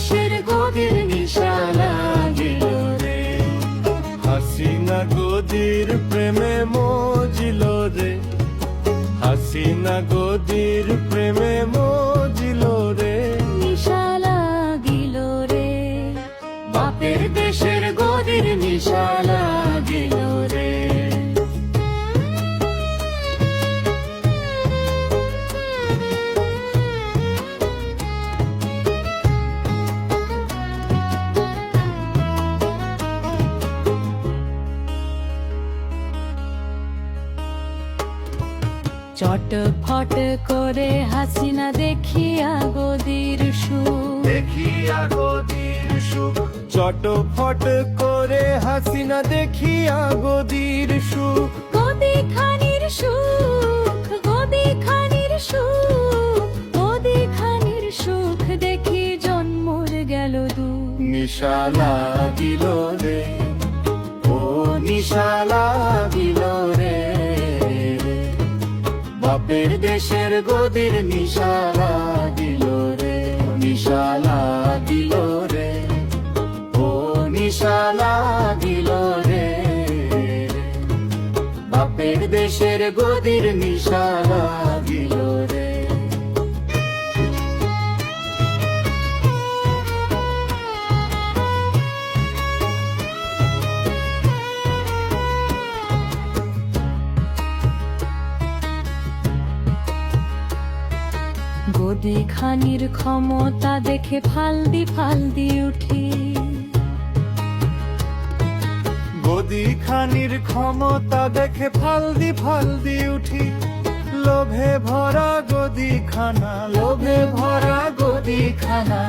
দেশের গদির নিশা লাগিল রে। হাসিনা গদির প্রেমে মজিল রে, হাসিনা গদির প্রেমে মজিল রে। নিশা লাগিল রে, বাপের দেশের গদির নিশা লাগিল রে। চটফট করে হাসিনা দেখিয়া গদির সুখ, দেখিয়া গদির সুখ, চটফট করে হাসিনা দেখিয়া গদির সুখ। গদি খানির সুখ, গদি খানির সুখ, গদি খানির সুখ দেখি জন্মর গেল দুঃখ। নিশা লাগিল রে, ও নিশা লাগিল রে। বাপের দেশের গদির নিশা লাগিল রে, নিশা লাগিল রে, ও নিশা লাগিল রে। বাপের দেশের গদির নিশা লাগিল রে। গদি খানির ক্ষমতা দেখে ফালদি ফালদি উঠি, গদি খানির ক্ষমতা দেখে ফালদি ফালদি উঠি। লোভে ভরা গদি খানা, লোভে ভরা গদি খানা